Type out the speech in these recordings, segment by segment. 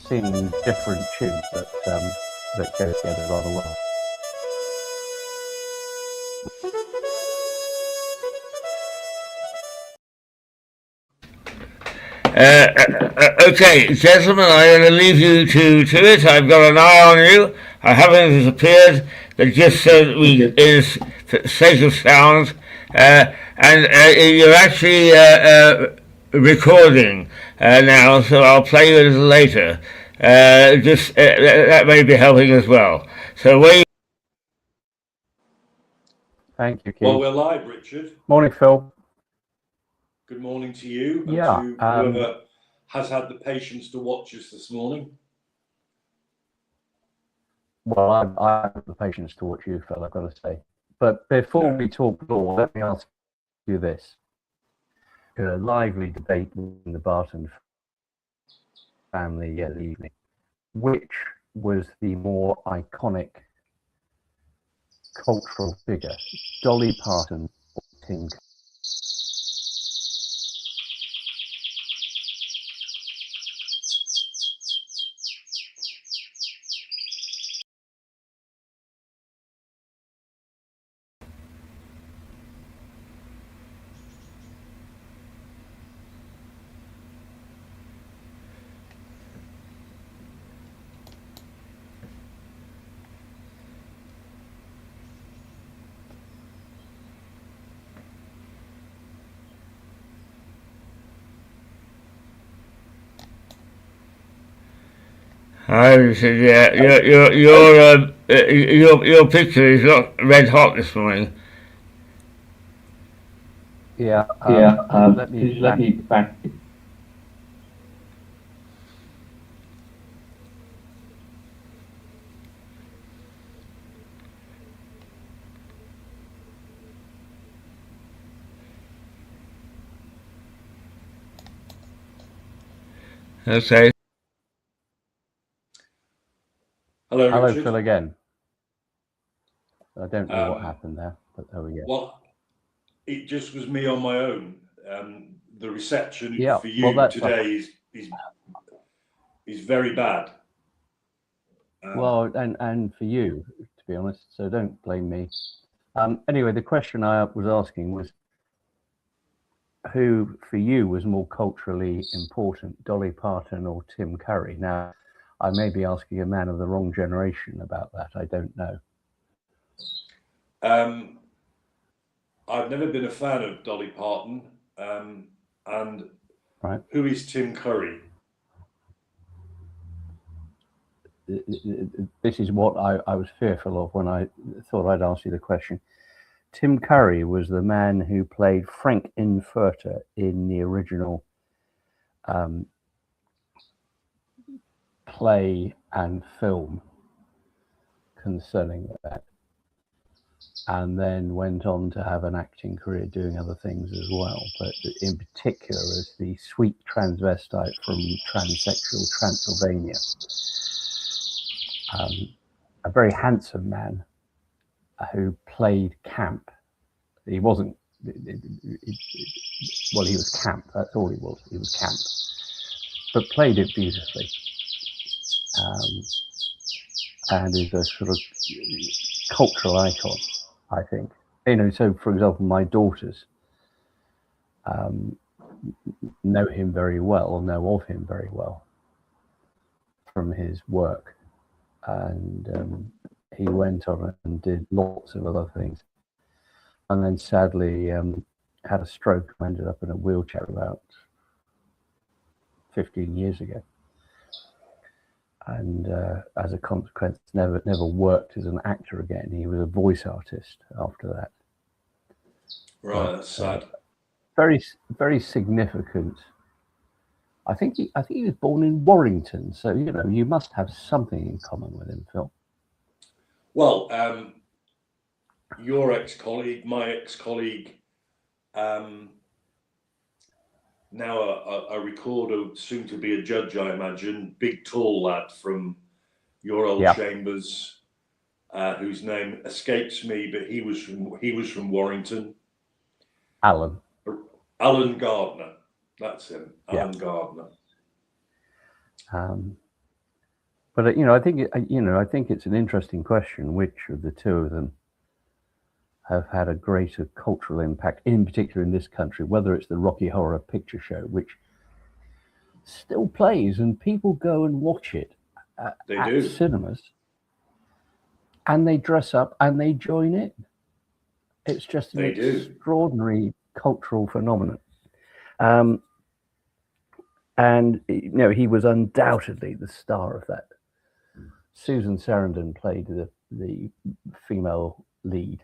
sing different tunes that go together rather well. Okay, gentlemen, I'm going to leave you to it. I've got an eye on you. I haven't disappeared, but just so that we, in sake of sound, and you're actually recording now, so I'll play you a little later. That may be helping as well. So where you Thank you, Keith. Well, we're live, Richard. Morning, Phil. Good morning to you and Yeah, to whoever has had the patience to watch us this morning. Well, I have the patience to watch you, Phil, I've got to say. But before we talk law, let me ask you this. A lively debate in the Barton family the evening. Which was the more iconic cultural figure, Dolly Parton or Tim? I said, yeah, your picture is not red hot this morning. Yeah, let me back. Okay. Hello, Hello, Richard. Phil, again. I don't know what happened there, but there we go. Well, it just was me on my own. The reception for you today is very bad. Well, and for you, to be honest, so don't blame me. Anyway, the question I was asking was, who for you was more culturally important, Dolly Parton or Tim Curry? Now, I may be asking a man of the wrong generation about that. I don't know. I've never been a fan of Dolly Parton. And right. Who is Tim Curry? This is what I was fearful of when I thought I'd ask you the question. Tim Curry was the man who played Frank Infurter in the original play and film concerning that, and then went on to have an acting career doing other things as well, but in particular as the sweet transvestite from transsexual Transylvania. A very handsome man who played camp. He wasn't, well, he was camp, that's all he was. He was camp, but played it beautifully. And is a sort of cultural icon, I think. You know, so for example, my daughters know him very well, know of him very well from his work. And he went on and did lots of other things. And then sadly had a stroke and ended up in a wheelchair about 15 years ago. And as a consequence, never worked as an actor again. He was a voice artist after that. Right, that's sad. Very, very significant. I think he was born in Warrington, so you know you must have something in common with him, Phil. Well, your ex-colleague, my ex-colleague, now a recorder, soon to be a judge, I imagine, big tall lad from your old chambers, whose name escapes me, but he was from Warrington. Alan Alan Gardner, that's him. Alan Gardner. But I think I think it's an interesting question. Which of the two of them have had a greater cultural impact, in particular in this country? Whether it's the Rocky Horror Picture Show, which still plays and people go and watch it at cinemas, and they dress up and they join in. It's just an extraordinary cultural phenomenon. And he was undoubtedly the star of that. Susan Sarandon played the female lead,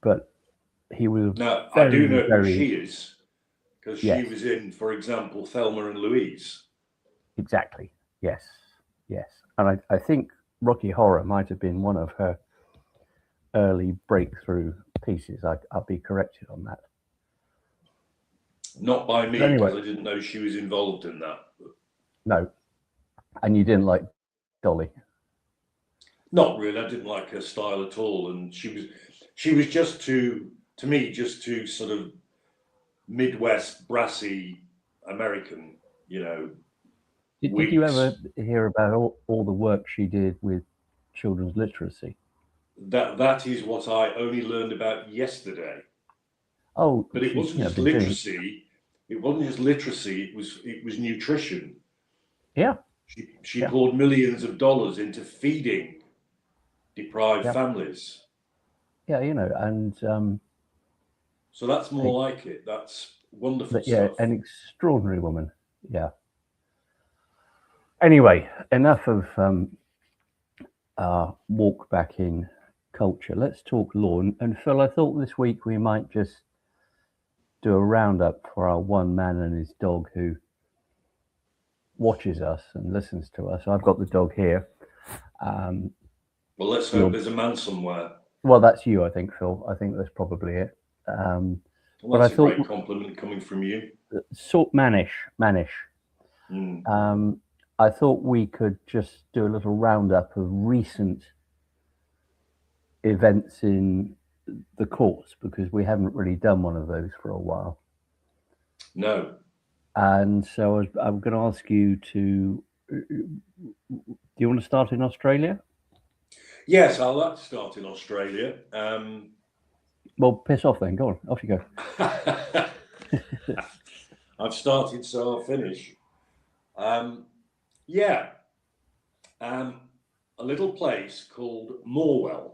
but he was I do know who she is, because she was in, for example, Thelma and Louise. Exactly. Yes. And I think Rocky Horror might have been one of her early breakthrough pieces. I'll be corrected on that. Not by me, because I didn't know she was involved in that. No. And you didn't like Dolly? Not really. I didn't like her style at all, and she was just too sort of Midwest brassy American, Did you ever hear about all the work she did with children's literacy? That is what I only learned about yesterday. Oh, but it wasn't just literacy. It wasn't just literacy. It was nutrition. Yeah. She poured millions of dollars into feeding deprived families. Yeah, and so that's more like it. That's wonderful stuff. An extraordinary woman. Yeah. Anyway, enough of our walk back in culture. Let's talk law. And Phil, I thought this week we might just do a roundup for our one man and his dog who watches us and listens to us. I've got the dog here. Well, let's hope there's a man somewhere. Well, that's you, I think, Phil. I think that's probably it. Well, that's a great compliment coming from you. Mannish. I thought we could just do a little roundup of recent events in the courts, because we haven't really done one of those for a while. No. And so I'm going to ask you to, do you want to start in Australia? Yes, I'll like to start in Australia. Well, piss off then. Go on. Off you go. I've started, so I'll finish. A little place called Morwell,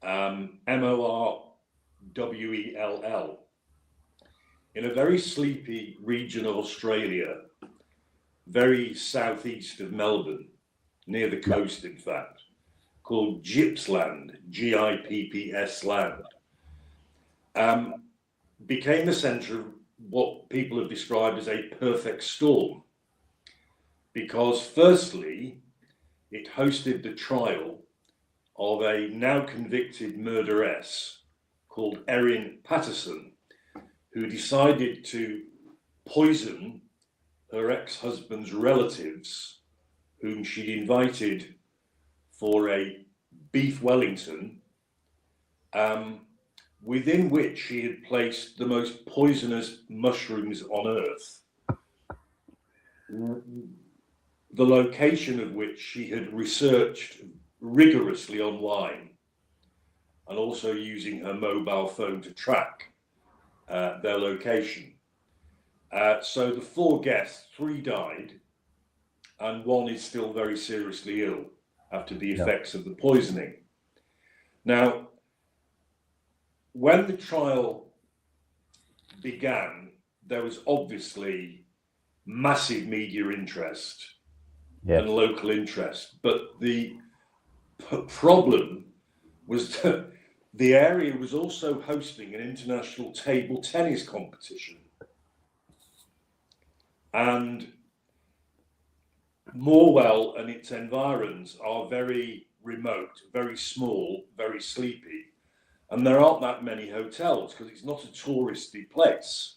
Morwell, in a very sleepy region of Australia, very southeast of Melbourne, near the coast, in fact, called Gippsland, Gipps land, became the centre of what people have described as a perfect storm, because firstly, it hosted the trial of a now convicted murderess called Erin Patterson, who decided to poison her ex-husband's relatives, whom she'd invited for a beef Wellington, within which she had placed the most poisonous mushrooms on earth, the location of which she had researched rigorously online, and also using her mobile phone to track their location. So the 4 guests, 3 died, and 1 is still very seriously ill after the effects of the poisoning. Now, when the trial began, there was obviously massive media interest and local interest, but the problem was that the area was also hosting an international table tennis competition, and Morwell and its environs are very remote, very small, very sleepy, and there aren't that many hotels because it's not a touristy place.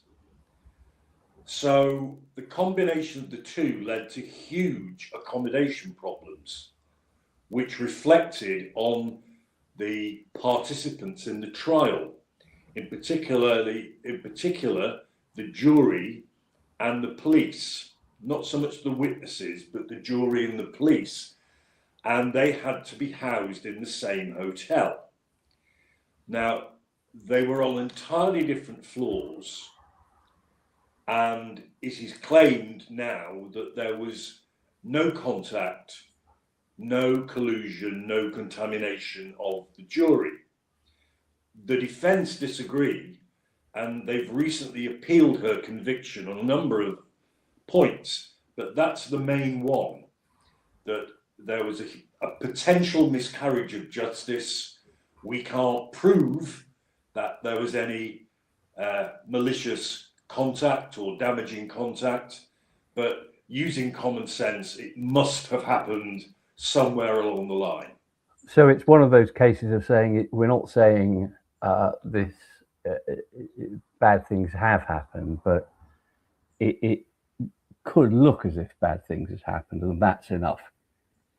So the combination of the two led to huge accommodation problems, which reflected on the participants in the trial, in particular the jury and the police, not so much the witnesses, but the jury and the police, and they had to be housed in the same hotel. Now, they were on entirely different floors, and it is claimed now that there was no contact, no collusion, no contamination of the jury. The defence disagree, and they've recently appealed her conviction on a number of points, but that's the main one, that there was a potential miscarriage of justice. We can't prove that there was any malicious contact or damaging contact, but using common sense, it must have happened somewhere along the line. So it's one of those cases of saying we're not saying bad things have happened, but it could look as if bad things has happened, and that's enough.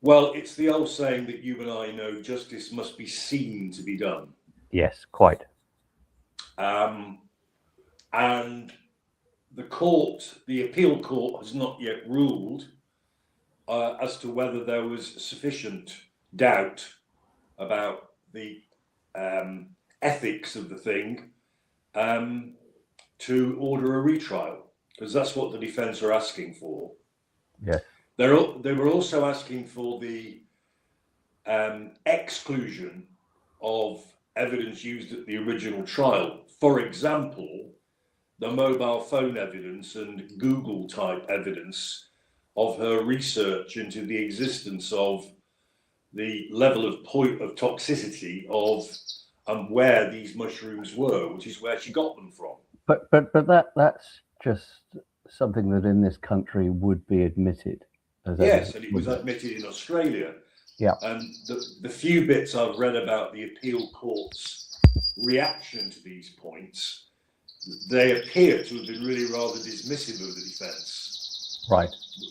Well, it's the old saying that you and I know: justice must be seen to be done. Yes, quite. And the court, the appeal court, has not yet ruled as to whether there was sufficient doubt about the ethics of the thing to order a retrial, because that's what the defence are asking for. Yes. They were also asking for the exclusion of evidence used at the original trial. For example, the mobile phone evidence and Google type evidence of her research into the existence of the level of toxicity of where these mushrooms were, which is where she got them from. But that's just something that in this country would be admitted. Yes, and it was admitted in Australia. Yeah. And the few bits I've read about the appeal court's reaction to these points, they appear to have been really rather dismissive of the defence. Right.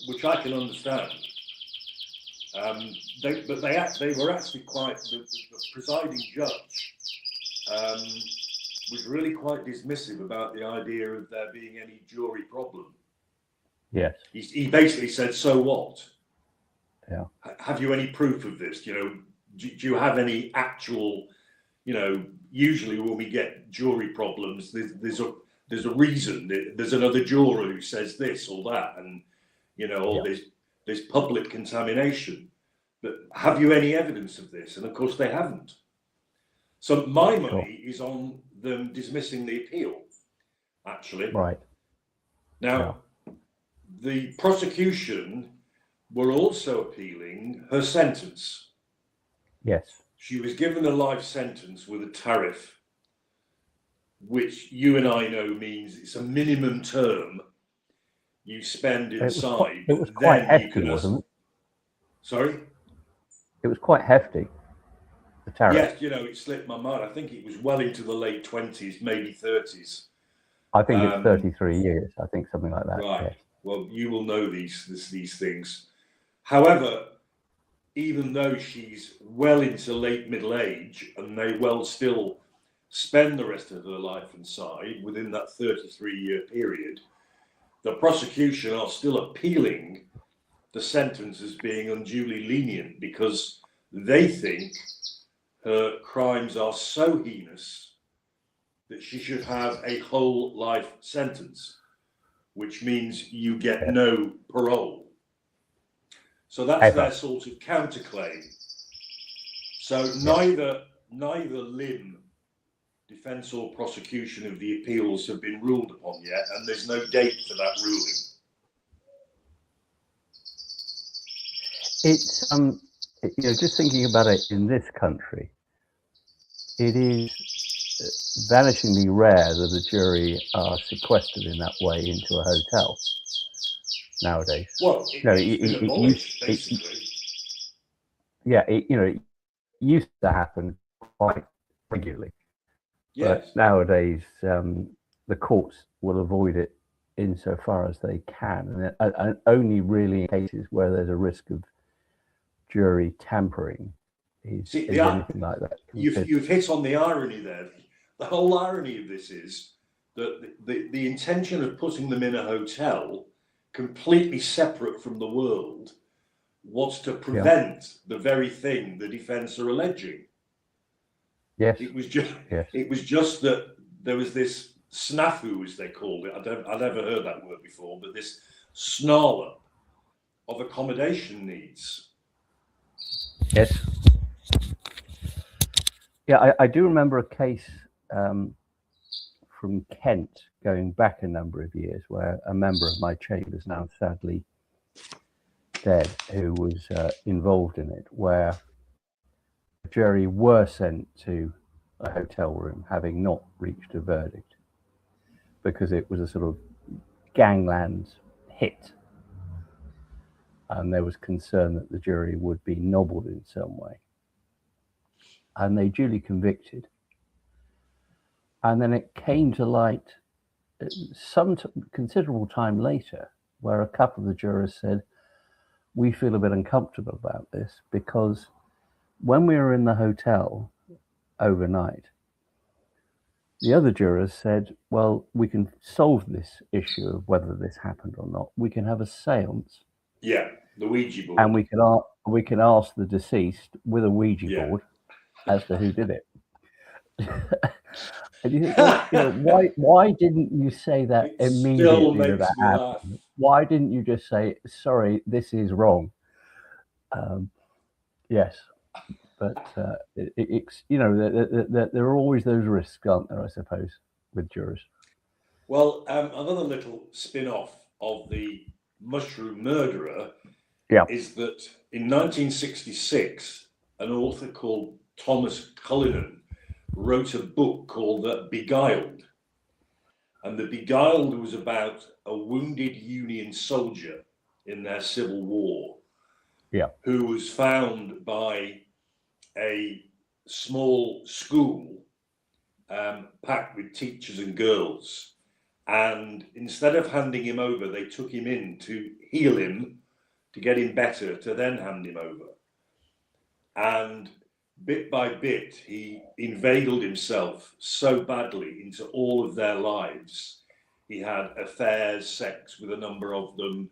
Which I can understand. They were actually quite, the presiding judge was really quite dismissive about the idea of there being any jury problem. Yes. He basically said, so what? Yeah. Have you any proof of this? Do you have any actual, usually when we get jury problems, there's a reason. There's another juror who says this or that, and there's public contamination. But have you any evidence of this? And of course they haven't. So my money is on them dismissing the appeal, actually. Right. Now, the prosecution were also appealing her sentence. Yes. She was given a life sentence with a tariff, which you and I know means it's a minimum term you spend inside. It was quite hefty, wasn't it? Sorry? It was quite hefty, the tariff. Yes, it slipped my mind. I think it was well into the late 20s, maybe 30s. I think it's 33 years. I think something like that. Right. Yes. Well, you will know these things. However, even though she's well into late middle age and may well still spend the rest of her life inside within that 33-year period, the prosecution are still appealing the sentence as being unduly lenient because they think her crimes are so heinous that she should have a whole life sentence, which means you get no parole. So that's their sort of counterclaim. So neither limb, defence or prosecution of the appeals, have been ruled upon yet, and there's no date for that ruling. It's just thinking about it in this country, it is vanishingly rare that a jury are sequestered in that way into a hotel nowadays. Well, it used to happen quite regularly. Yes. But nowadays, the courts will avoid it insofar as they can, and only really in cases where there's a risk of jury tampering is anything like that. You've hit on the irony there. The whole irony of this is that the intention of putting them in a hotel completely separate from the world, was to prevent the very thing the defence are alleging. Yes. It was just that there was this snafu, as they called it. I'd never heard that word before, but this snarl up of accommodation needs. Yes. Yeah, I do remember a case from Kent going back a number of years where a member of my chambers, now sadly dead, who was involved in it, where the jury were sent to a hotel room having not reached a verdict because it was a sort of gangland hit, and there was concern that the jury would be nobbled in some way, and they duly convicted. And then it came to light some considerable time later where a couple of the jurors said, we feel a bit uncomfortable about this because when we were in the hotel overnight, the other jurors said, well, we can solve this issue of whether this happened or not. We can have a seance. Yeah, the Ouija board. And we can ask the deceased with a Ouija board as to who did it. And you think, well, why didn't you say that immediately that happened? Why didn't you just say, sorry, this is wrong? Yes, but there are always those risks, aren't there, I suppose, with jurors. Well, another little spin-off of the mushroom murderer is that in 1966, an author called Thomas Cullinan wrote a book called Beguiled. And The Beguiled was about a wounded Union soldier in their Civil War who was found by a small school packed with teachers and girls. And instead of handing him over, they took him in to heal him, to get him better, to then hand him over. And bit by bit, he inveigled himself so badly into all of their lives. He had affairs, sex with a number of them.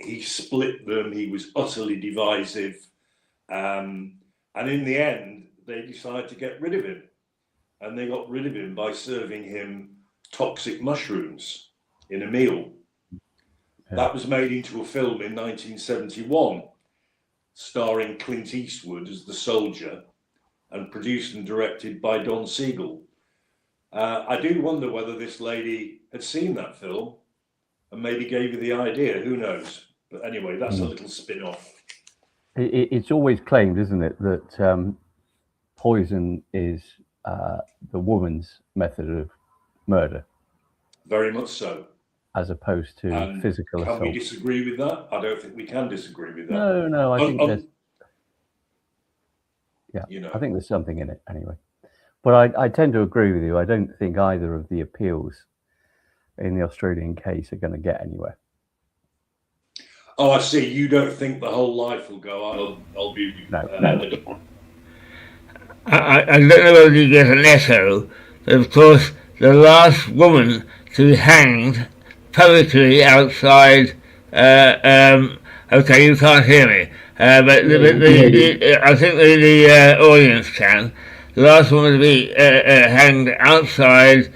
He split them. He was utterly divisive. And in the end, they decided to get rid of him. And they got rid of him by serving him toxic mushrooms in a meal. That was made into a film in 1971. Starring Clint Eastwood as the soldier and produced and directed by Don Siegel. I do wonder whether this lady had seen that film and maybe gave you the idea, who knows? But anyway, that's a little spin-off. It's always claimed, isn't it, that poison is the woman's method of murder. Very much so. As opposed to physical assault. Can we disagree with that? I don't think we can disagree with that. No, I think there's... Yeah, I think there's something in it anyway. But I tend to agree with you. I don't think either of the appeals in the Australian case are going to get anywhere. Oh, I see. You don't think the whole life will go? I'll be... No. I don't know whether you get an echo, but of course, the last woman to be hanged publicly outside. Okay, you can't hear me, but I think the audience can. The last woman to be hanged outside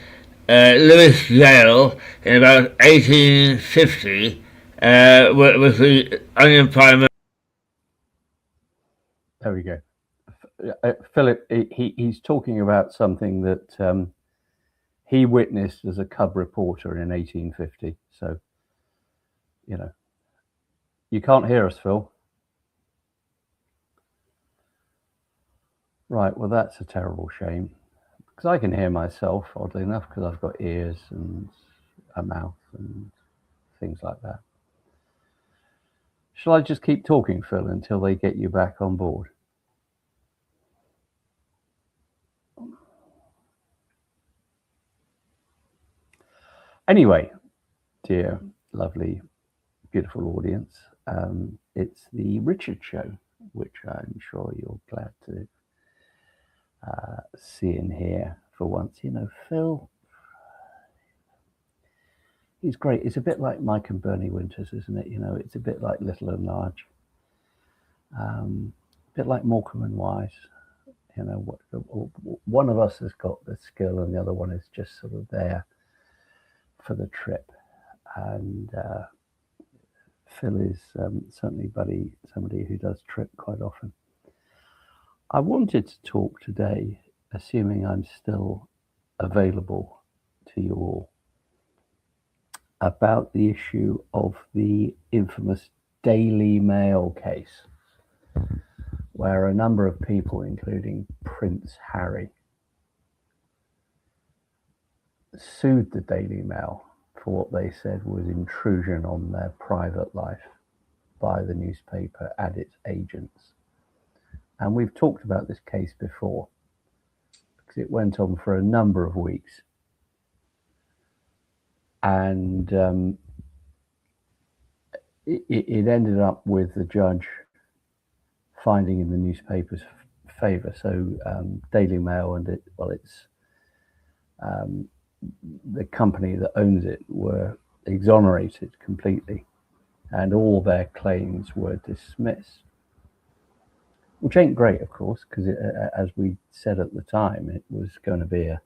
Lewis Jail in about 1850 was the Onion Pie. There we go. Philip, he's talking about something that he witnessed as a cub reporter in 1850. So, you can't hear us, Phil. Right, well, that's a terrible shame. Because I can hear myself, oddly enough, because I've got ears and a mouth and things like that. Shall I just keep talking, Phil, until they get you back on board? Anyway, dear, lovely, beautiful audience, it's the Richard Show, which I'm sure you're glad to see and hear for once. Phil, he's great. It's a bit like Mike and Bernie Winters, isn't it? You know, it's a bit like Little and Large, a bit like Morecambe and Wise. You know, one of us has got the skill, and the other one is just sort of there for the trip. And Phil is certainly somebody who does trip quite often. I wanted to talk today, assuming I'm still available to you all, about the issue of the infamous Daily Mail case, where a number of people, including Prince Harry, sued the Daily Mail for what they said was intrusion on their private life by the newspaper and its agents. And we've talked about this case before, because it went on for a number of weeks. And it ended up with the judge finding in the newspaper's favour. So Daily Mail and it's the company that owns it were exonerated completely, and all their claims were dismissed. Which ain't great, of course, because as we said at the time, it was going to be a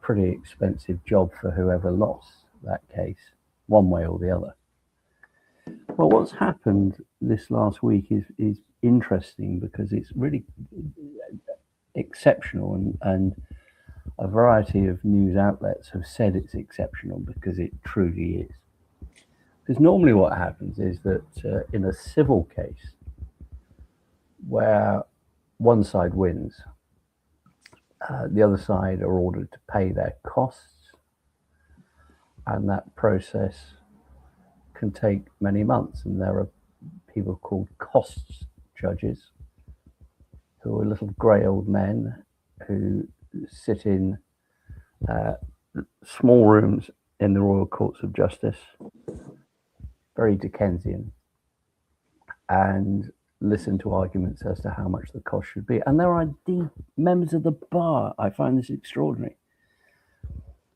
pretty expensive job for whoever lost that case, one way or the other. Well, what's happened this last week is interesting, because it's really exceptional, and a variety of news outlets have said it's exceptional because it truly is. Because normally what happens is that in a civil case, where one side wins, the other side are ordered to pay their costs, and that process can take many months. And there are people called costs judges, who are little grey old men who sit in small rooms in the Royal Courts of Justice, very Dickensian, and listen to arguments as to how much the cost should be. And there are members of the bar, I find this extraordinary,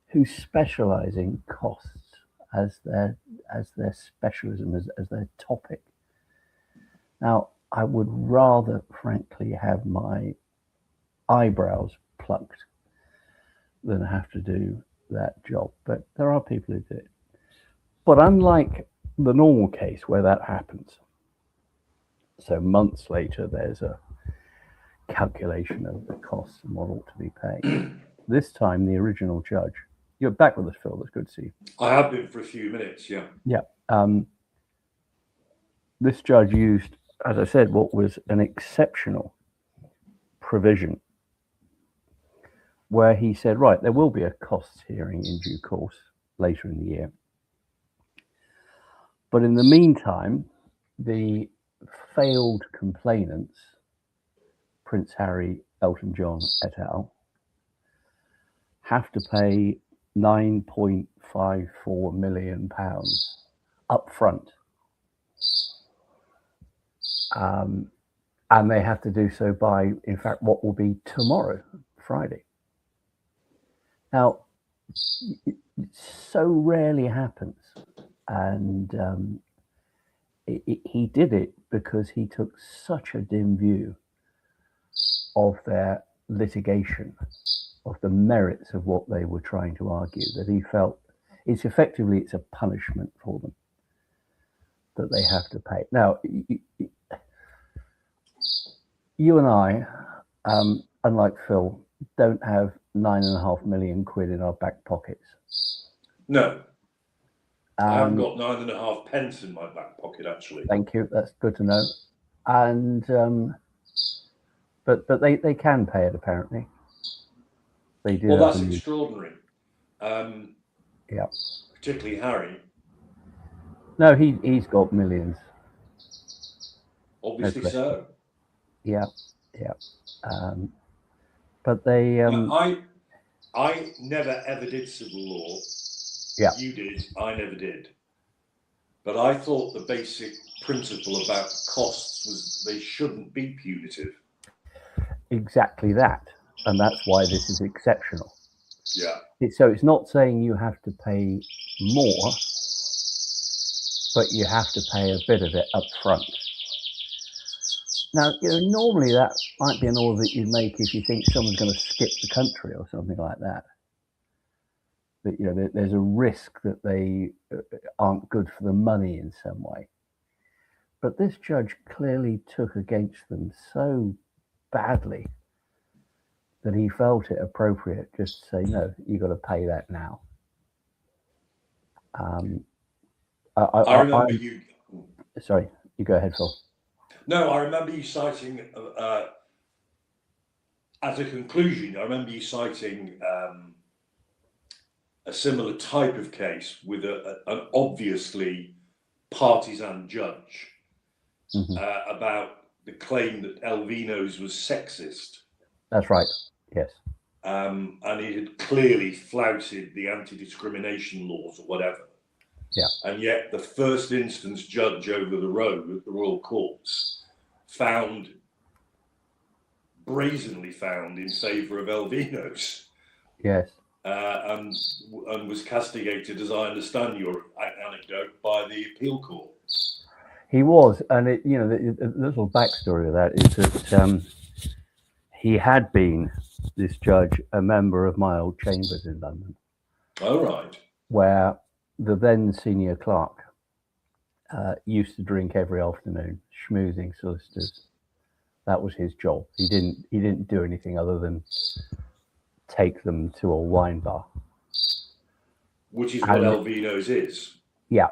who specialize in costs as their specialism, as their topic. Now, I would rather, frankly, have my eyebrows plucked than have to do that job. But there are people who do it. But unlike the normal case where that happens, so months later, there's a calculation of the costs and what ought to be paid. This time, the original judge, you're back with us, Phil. It's good to see you. I have been for a few minutes, yeah. Yeah. This judge used, as I said, what was an exceptional provision, where he said, right, there will be a costs hearing in due course later in the year. But in the meantime, the failed complainants, Prince Harry, Elton John, et al., have to pay £9.54 million up front. And they have to do so by, in fact, what will be tomorrow, Friday. Now, it so rarely happens. And he did it because he took such a dim view of their litigation, of the merits of what they were trying to argue, that he felt it's a punishment for them that they have to pay. Now, you and I, unlike Phil, don't have £9.5 million in our back pockets. No. I haven't got 9.5 pence in my back pocket, actually. Thank you. That's good to know. And but they can pay it, apparently. They do. Well, that's extraordinary. Yeah. Particularly Harry. No, he's got millions. Obviously so. Yeah. But they. I never ever did civil law. Yeah. You did. I never did. But I thought the basic principle about costs was they shouldn't be punitive. Exactly that. And that's why this is exceptional. Yeah. So it's not saying you have to pay more, but you have to pay a bit of it up front. Now, normally that might be an order that you'd make if you think someone's going to skip the country or something like that. That, there's a risk that they aren't good for the money in some way. But this judge clearly took against them so badly that he felt it appropriate just to say, no, you got to pay that now. I remember you. Sorry, you go ahead, Phil. No, I remember you citing, as a conclusion, I remember you citing a similar type of case with an obviously partisan judge about the claim that Elvino's was sexist. That's right, yes. And he had clearly flouted the anti-discrimination laws or whatever. Yeah. And yet the first instance judge over the road at the Royal Courts brazenly found in favour of Elvino's. Yes. And was castigated, as I understand your anecdote, by the appeal court. He was, and the little backstory of that is that he had been, this judge, a member of my old chambers in London. Oh, right. Where the then senior clerk used to drink every afternoon, schmoozing solicitors. That was his job. He didn't do anything other than take them to a wine bar. Which is what Elvino's is. Yeah.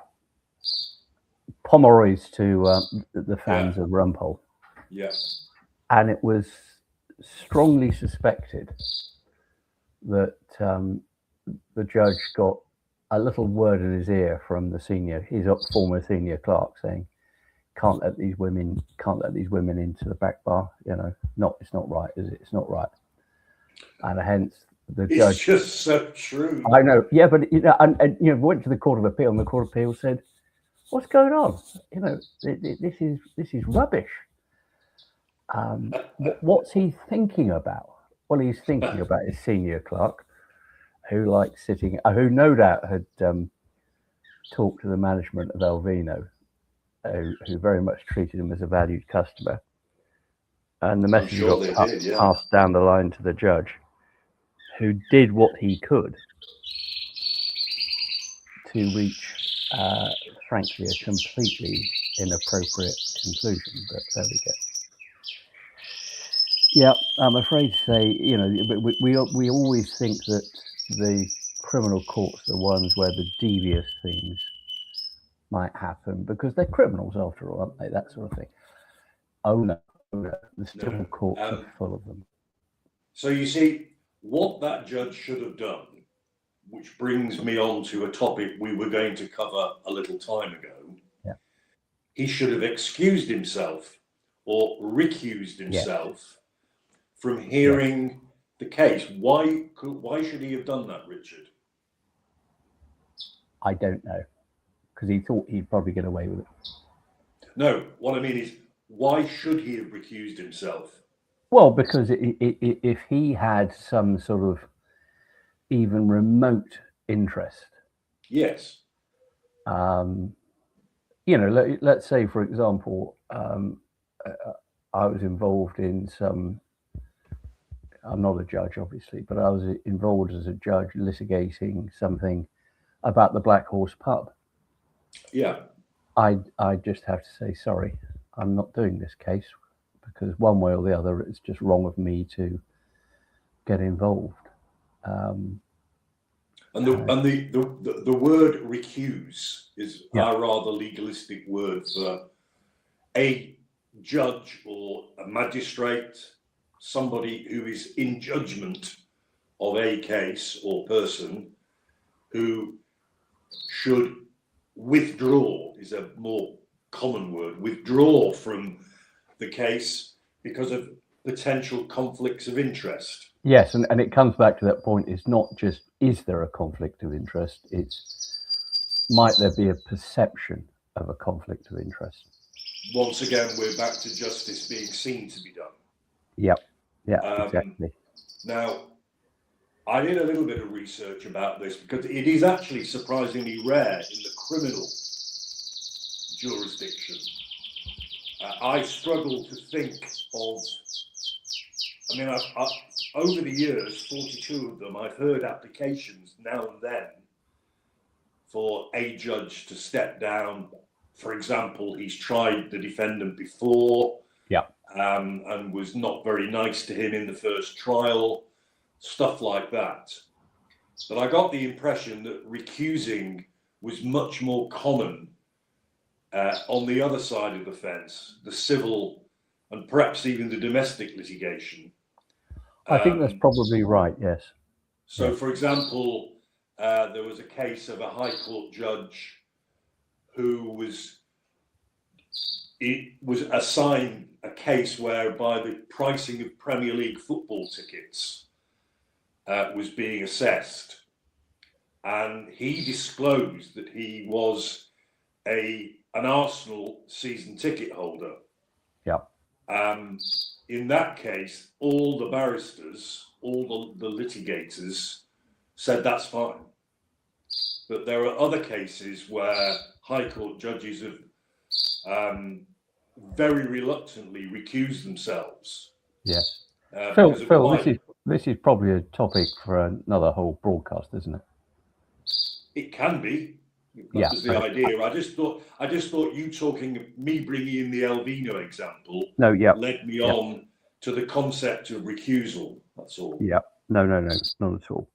Pomeroy's to the fans of Rumpole. Yeah. And it was strongly suspected that the judge got a little word in his ear from his former senior clerk saying, can't let these women into the back bar. It's not right, is it? It's not right. And hence the judge. It's just so true. I know, yeah, but and went to the Court of Appeal, and the Court of Appeal said, "What's going on? This is rubbish." What's he thinking about? Well, he's thinking about his senior clerk, who no doubt had talked to the management of Elvino, who very much treated him as a valued customer, and the message got passed down the line to the judge, who did what he could to reach, frankly, a completely inappropriate conclusion. But there we go. Yeah, I'm afraid to say, we always think that the criminal courts are the ones where the devious things might happen because they're criminals after all, aren't they? That sort of thing. Oh no, the civil courts are full of them. So you see, what that judge should have done, which brings me on to a topic we were going to cover a little time ago. Yeah. He should have excused himself or recused himself from hearing the case. Why should he have done that, Richard? I don't know, because he thought he'd probably get away with it. No, what I mean is, why should he have recused himself? Well, because if he had some sort of even remote interest. Yes. Let's say, for example, I was involved in I'm not a judge, obviously, but I was involved as a judge litigating something about the Black Horse pub. Yeah. I just have to say, sorry, I'm not doing this case because one way or the other, it's just wrong of me to get involved. And the word recuse is a rather legalistic word for a judge or a magistrate, somebody who is in judgment of a case or person who should withdraw, is a more common word, withdraw from the case because of potential conflicts of interest. Yes, and it comes back to that point. It's not just, is there a conflict of interest? It's, might there be a perception of a conflict of interest? Once again, we're back to justice being seen to be done. Yep. Yeah, exactly. Now, I did a little bit of research about this because it is actually surprisingly rare in the criminal jurisdiction. I struggle to think of, I mean, over the years, 42 of them, I've heard applications now and then for a judge to step down. For example, he's tried the defendant before, and was not very nice to him in the first trial, stuff like that. But I got the impression that recusing was much more common on the other side of the fence, the civil and perhaps even the domestic litigation. I think that's probably right, yes. So, for example, there was a case of a High Court judge who was assigned a case whereby the pricing of Premier League football tickets was being assessed. And he disclosed that he was an Arsenal season ticket holder. Yeah. In that case, all the barristers, all the litigators said that's fine. But there are other cases where High Court judges have very reluctantly recused themselves. Yes. Phil, this is probably a topic for another whole broadcast, isn't it? It can be. That was the idea. I just thought you me bringing in the Elvino example led me on to the concept of recusal. That's all. Yeah. No, not at all.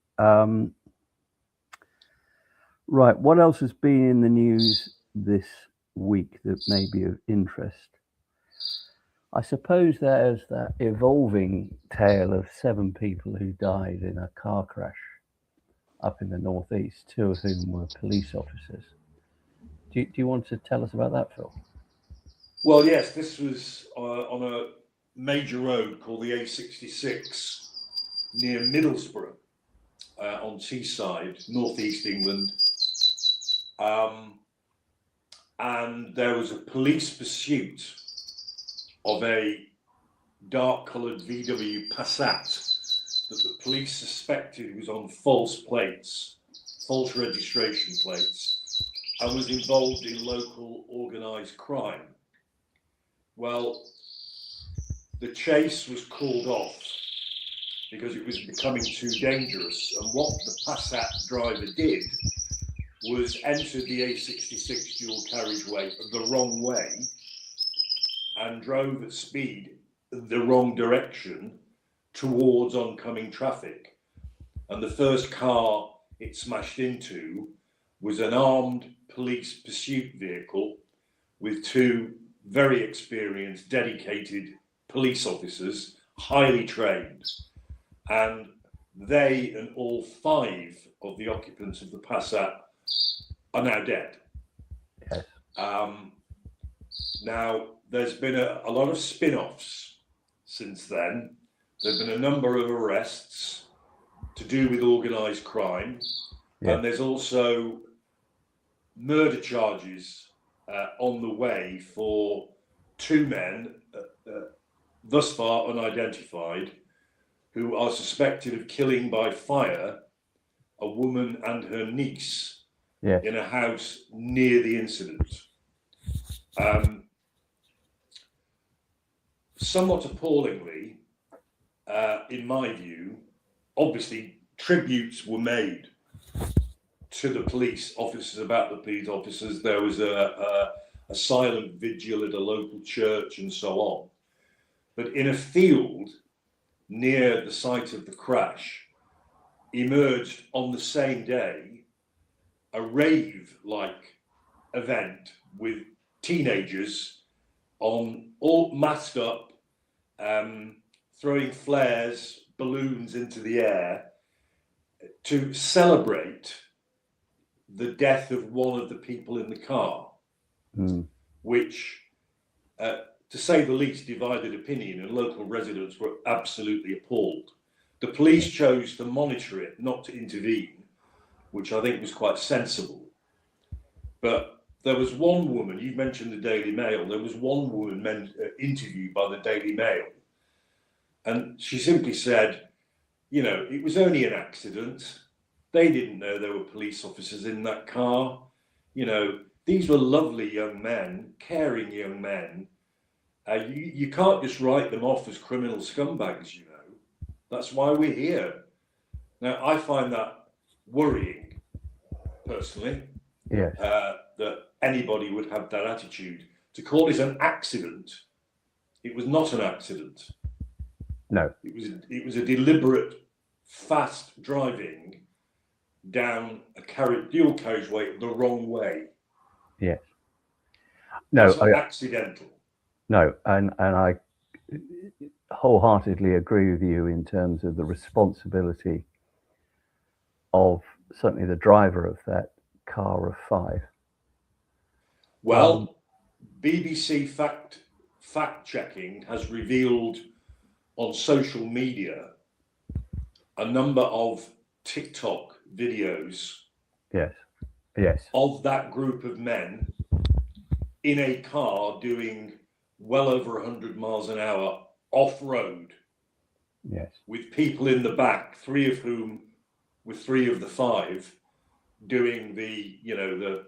Right. What else has been in the news this week that may be of interest? I suppose there's that evolving tale of 7 people who died in a car crash up in the northeast, 2 of whom were police officers. Do you want to tell us about that, Phil? Well, yes, this was on a major road called the A66 near Middlesbrough on Teesside, northeast England. And there was a police pursuit of a dark-coloured VW Passat that the police suspected was on false plates, false registration plates, and was involved in local organised crime. Well, the chase was called off because it was becoming too dangerous, and what the Passat driver did was enter the A66 dual carriageway the wrong way and drove at speed the wrong direction towards oncoming traffic. And the first car it smashed into was an armed police pursuit vehicle with 2 very experienced, dedicated police officers, highly trained. And they and all 5 of the occupants of the Passat are now dead. Yes. Now, there's been a lot of spin-offs since then. There have been a number of arrests to do with organised crime. Yeah. And there's also murder charges on the way for 2 men, thus far unidentified, who are suspected of killing by fire a woman and her niece in a house near the incident. Somewhat appallingly, in my view, obviously tributes were made to the police officers, about the police officers. There was a silent vigil at a local church and so on. But in a field near the site of the crash, emerged on the same day a rave-like event with teenagers all masked up, throwing flares, balloons into the air to celebrate the death of one of the people in the car, which, to say the least, divided opinion, and local residents were absolutely appalled. The police chose to monitor it, not to intervene, which I think was quite sensible. But there was one woman, you mentioned the Daily Mail, there was one woman interviewed by the Daily Mail, and she simply said, you know, it was only an accident. They didn't know there were police officers in that car. You know, these were lovely young men, caring young men. You can't just write them off as criminal scumbags, you know. That's why we're here. Now, I find that worrying, personally, Yes. that anybody would have that attitude. To call it an accident, it was not an accident. No. It was a deliberate, fast driving down a dual carriageway the wrong way. Yes. No. It's not accidental. No, and I wholeheartedly agree with you in terms of the responsibility of certainly the driver of that car of 5. Well, BBC fact checking has revealed on social media a number of TikTok videos. Yes. Yes. Of that group of men in a car doing well over 100 miles an hour off road. Yes. With people in the back, 3 of whom were 3 of the 5 doing the, you know, the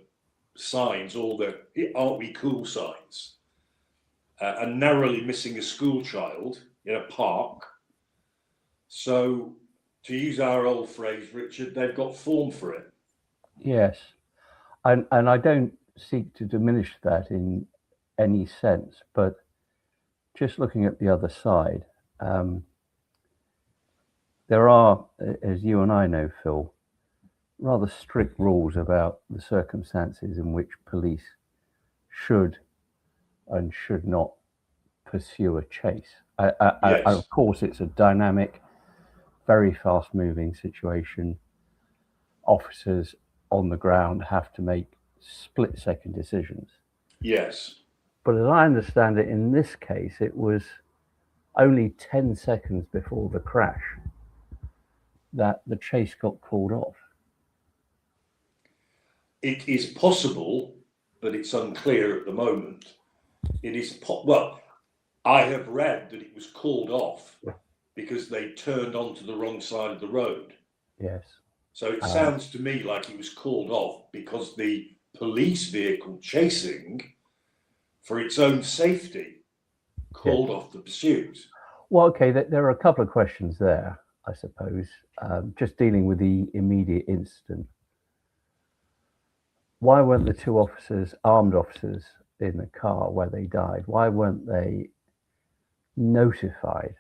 signs, all the aren't we cool signs, and narrowly missing a school child in a park. So, to use our old phrase, Richard, they've got form for it. Yes. And I don't seek to diminish that in any sense, but just looking at the other side, there are, as you and I know, Phil, rather strict rules about the circumstances in which police should and should not pursue a chase. Yes. Of course, it's a dynamic, very fast-moving situation. Officers on the ground have to make split-second decisions. Yes. But as I understand it, in this case, it was only 10 seconds before the crash that the chase got called off. It is possible, but it's unclear at the moment. It is well, I have read that it was called off because they turned onto the wrong side of the road. Yes. So it sounds to me like it was called off because the police vehicle chasing, for its own safety, called off the pursuit. Well, okay, there are a couple of questions there, I suppose. Just dealing with the immediate incident. Why weren't the 2 officers, armed officers, in the car where they died? Why weren't they notified?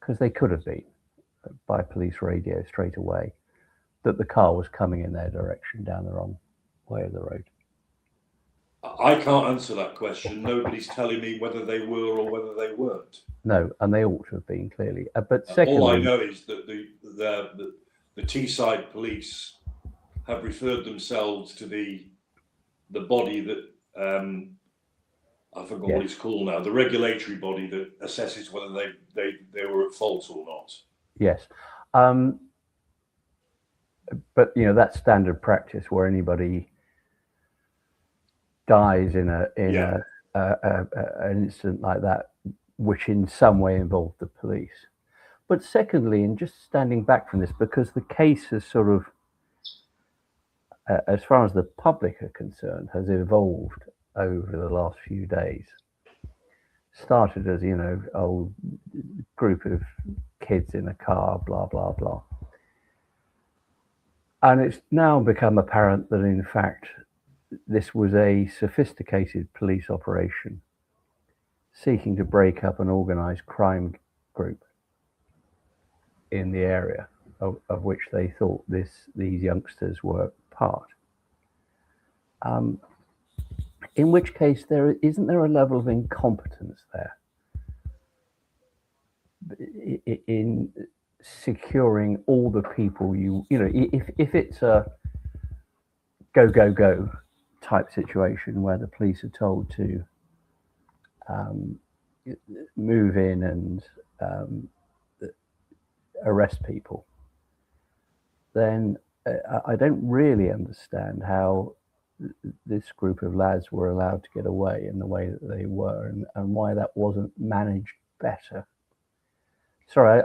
Because they could have been, by police radio straight away, that the car was coming in their direction down the wrong way of the road. I can't answer that question. Nobody's telling me whether they were or whether they weren't. No, and they ought to have been, clearly. But secondly, all I know is that the Teesside police have referred themselves to the body that I forgot what it's called now, the regulatory body that assesses whether they were at fault or not. Yes. But, you know, that's standard practice where anybody dies in an incident like that, which in some way involved the police. But secondly, and just standing back from this, because the case has sort of, as far as the public are concerned, has evolved over the last few days. Started as, you know, a group of kids in a car, blah, blah, blah. And it's now become apparent that, in fact, this was a sophisticated police operation seeking to break up an organized crime group in the area of which they thought these youngsters were part. In which case, isn't there a level of incompetence there in securing all the people you know, if it's a go type situation where the police are told to move in and arrest people, then I don't really understand how this group of lads were allowed to get away in the way that they were, and why that wasn't managed better. sorry,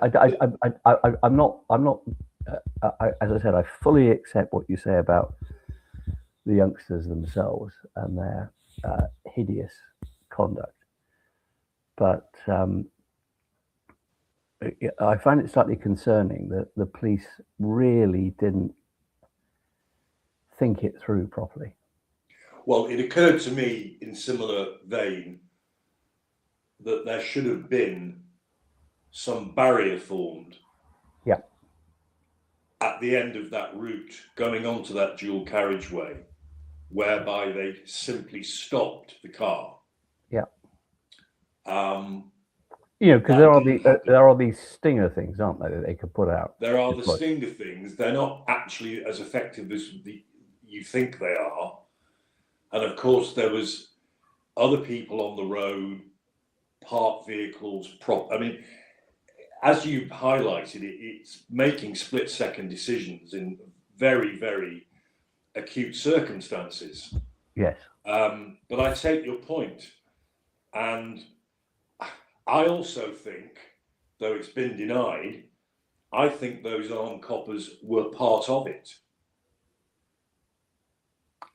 I'm not. As I said, I fully accept what you say about the youngsters themselves and their hideous conduct, but I find it slightly concerning that the police really didn't think it through properly. Well, it occurred to me in similar vein that there should have been some barrier formed. Yeah. At the end of that route, going onto that dual carriageway, whereby they simply stopped the car. Yeah. that Because there didn't happen. are these stinger things, aren't there, that they could put out? There are the stinger things. They're not actually as effective as you think they are. And of course, there was other people on the road, parked vehicles, I mean, as you highlighted, it's making split-second decisions in very, very acute circumstances. Yes. But I take your point, and I also think, though it's been denied, I think those armed coppers were part of it.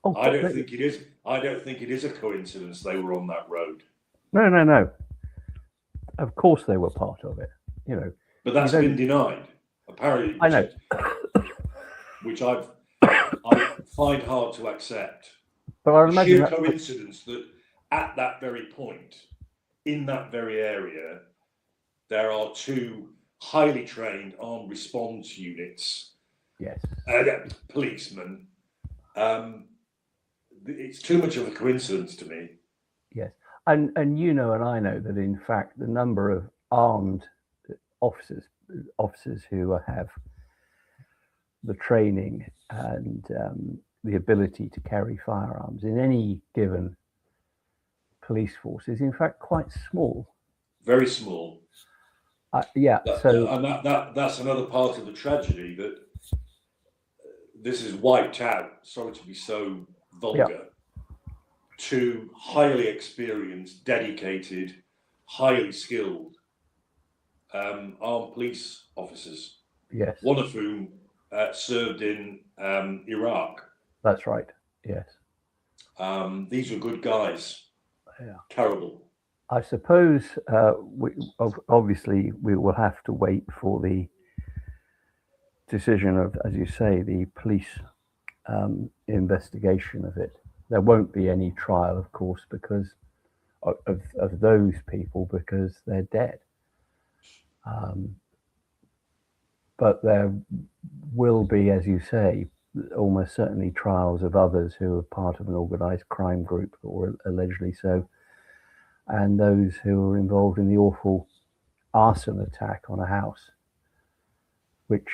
Oh, I don't think it is. I don't think it is a coincidence they were on that road. No. Of course they were part of it. But that's been denied. Apparently, I know. Which I find hard to accept. But I imagine sheer coincidence that at that very point, in that very area, there are two highly trained armed response units. Yes. Policemen. It's too much of a coincidence to me. Yes. And I know that in fact the number of armed officers who have the training and the ability to carry firearms in any given police force is in fact quite small. Very small. Yeah. That's another part of the tragedy, that this is wiped out. Sorry to be so vulgar. Yeah. Two highly experienced, dedicated, highly skilled armed police officers. Yes. One of whom served in Iraq. That's right. Yes. These were good guys. Yeah. Terrible. I suppose obviously we will have to wait for the decision of, as you say, the police investigation of it. There won't be any trial, of course, because of those people, because they're dead. But there will be, as you say, almost certainly trials of others who are part of an organized crime group, or allegedly so, and those who were involved in the awful arson attack on a house, which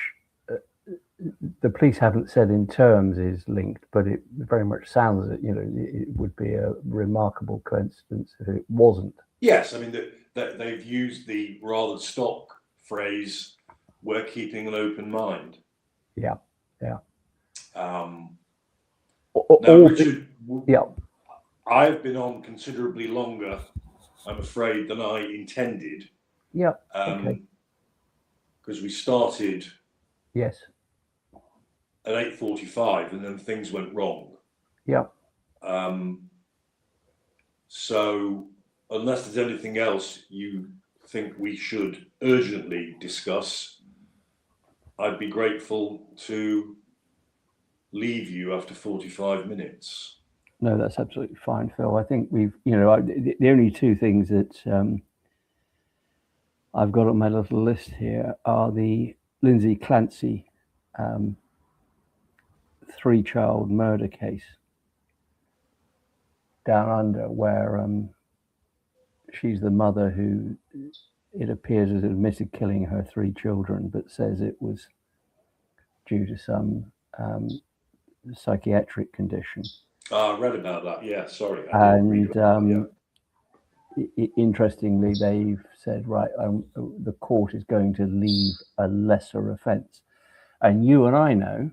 the police haven't said in terms is linked, but it very much sounds that it would be a remarkable coincidence if it wasn't. Yes, I mean they've used the rather stock phrase, "We're keeping an open mind." Yeah. Now, Richard, I've been on considerably longer, I'm afraid, than I intended. Yeah. Because we started. Yes. At 8:45, and then things went wrong. Yeah. So, unless there's anything else you think we should urgently discuss, I'd be grateful to leave you after 45 minutes. No, that's absolutely fine, Phil. I think we've, the only two things that I've got on my little list here are the Lindsay Clancy 3-child murder case down under, where she's the mother who, it appears, has admitted killing her 3 children, but says it was due to some psychiatric condition. I read about that. Yeah, sorry. And interestingly, they've said, right, the court is going to leave a lesser offence. And you and I know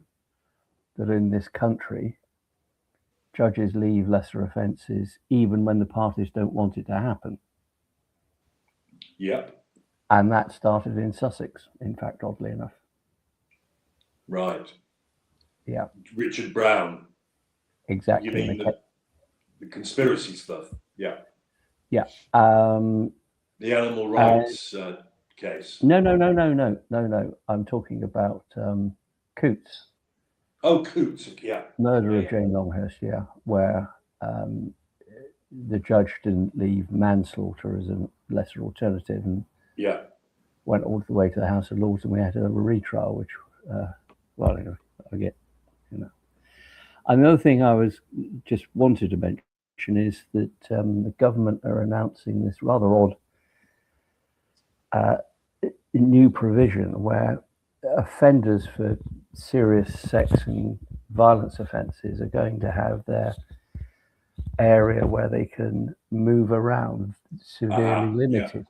that in this country, judges leave lesser offences even when the parties don't want it to happen. Yep. And that started in Sussex, in fact, oddly enough. Right. Yeah. Richard Brown. Exactly. You mean the conspiracy stuff? Yeah. Yeah. The animal rights case. No. I'm talking about Coots. Oh, Coots. Yeah. Murder of Jane Longhurst. Yeah, where the judge didn't leave manslaughter as a lesser alternative, and went all the way to the House of Lords, and we had to have a retrial, which, well, anyway, I get, you know. Another thing I was just wanted to mention is that the government are announcing this rather odd new provision where offenders for serious sex and violence offences are going to have their area where they can move around severely limited.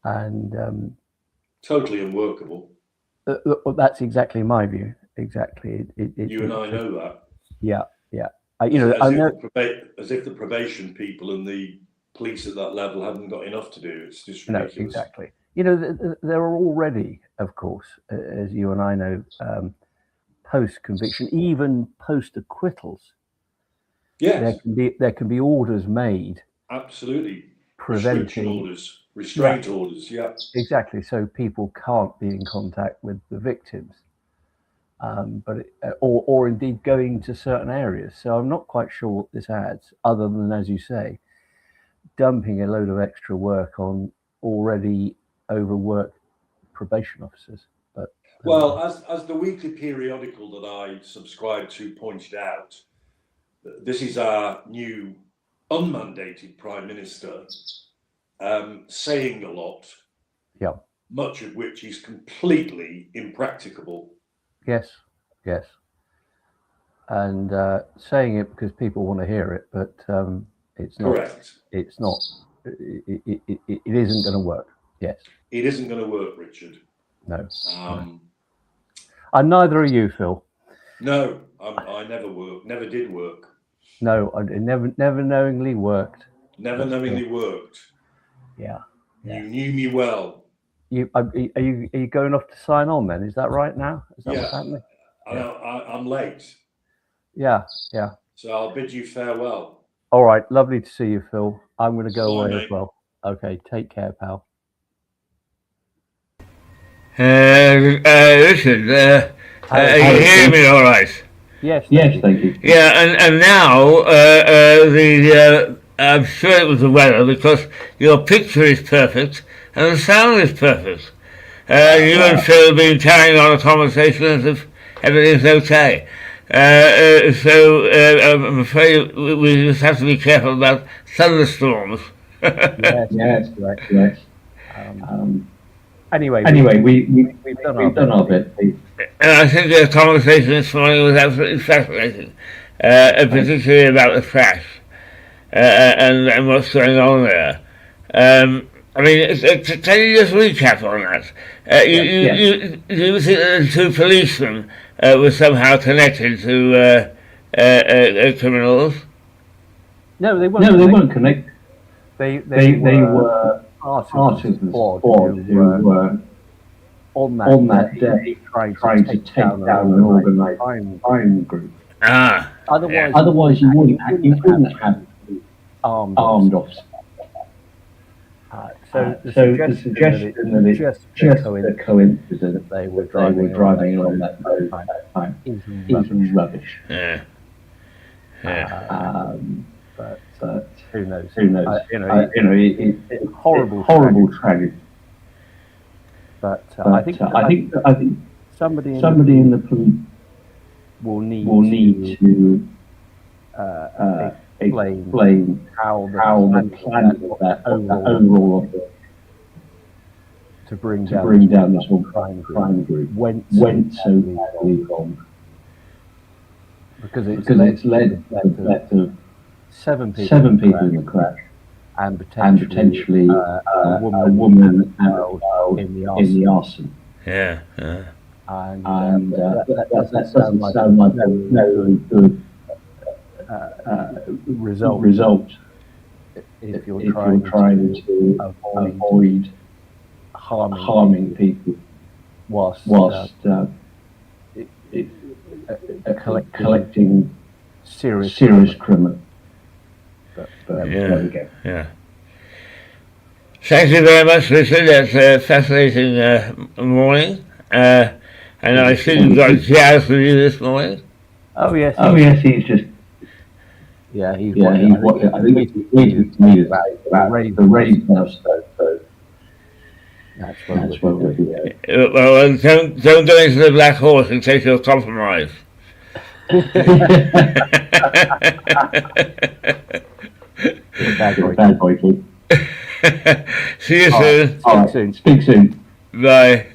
And totally unworkable. That's exactly my view. Exactly. You and I know that. Yeah. As if the probation people and the police at that level haven't got enough to do. It's just ridiculous. No, exactly. You know, there are already, of course, as you and I know, post-conviction, even post-acquittals. Yes. There can be orders made. Absolutely. Preventing restraint orders. Yeah. Exactly. So people can't be in contact with the victims, or indeed going to certain areas. So I'm not quite sure what this adds, other than, as you say, dumping a load of extra work on already overworked probation officers. But well, as the weekly periodical that I subscribe to pointed out, this is our new unmandated Prime Minister saying a lot, much of which is completely impracticable. Yes, and saying it because people want to hear it, but it's not. Correct. It's not. It isn't going to work. Yes. It isn't going to work, Richard. No. And neither are you, Phil. No, I never did work. No, it never knowingly worked. Never knowingly worked. Yeah. You knew me well. Are you going off to sign on then? Is that right now? Is that what's happening? I'm late. Yeah. So I'll bid you farewell. All right, lovely to see you, Phil. I'm going to go away as well. Okay, take care, pal. Listen, you hear me all right? Yes, thank you. Yeah, and now I'm sure it was the weather, because your picture is perfect and the sound is perfect. You and Phil have been carrying on a conversation as if everything's okay. So I'm afraid we just have to be careful about thunderstorms. Yes, right. Anyway, we've done our bit. And I think the conversation this morning was absolutely fascinating, particularly about the crash and what's going on there. I mean, can you just recap on that? You think that the two policemen were somehow connected to criminals? No, they weren't connected. They were part of the squad who were on that day trying to take down an organised crime group. Otherwise, you wouldn't have armed officers. So the suggestion that it's just a coincidence that they were driving on that road time is rubbish. But who knows? It's horrible tragedy. But I think somebody in the police will need to explain how the plan of that overall to bring down this whole crime group went so badly wrong. Because it's led to seven people in the crash, and potentially a woman and a child in the arson. And that doesn't sound like a very good result if you're trying to avoid harming people whilst collecting serious criminals. But there we go. Yeah. Thank you very much, Richard. That's a fascinating morning. And I see you've got Jazz with you this morning. Oh yes, he's just. Yeah, he's I think he's needed about the ready now, so that's what we'll do. Well, don't go into the Black Horse in case you're compromised. Bad boy, kid. See you soon. Speak soon. Bye.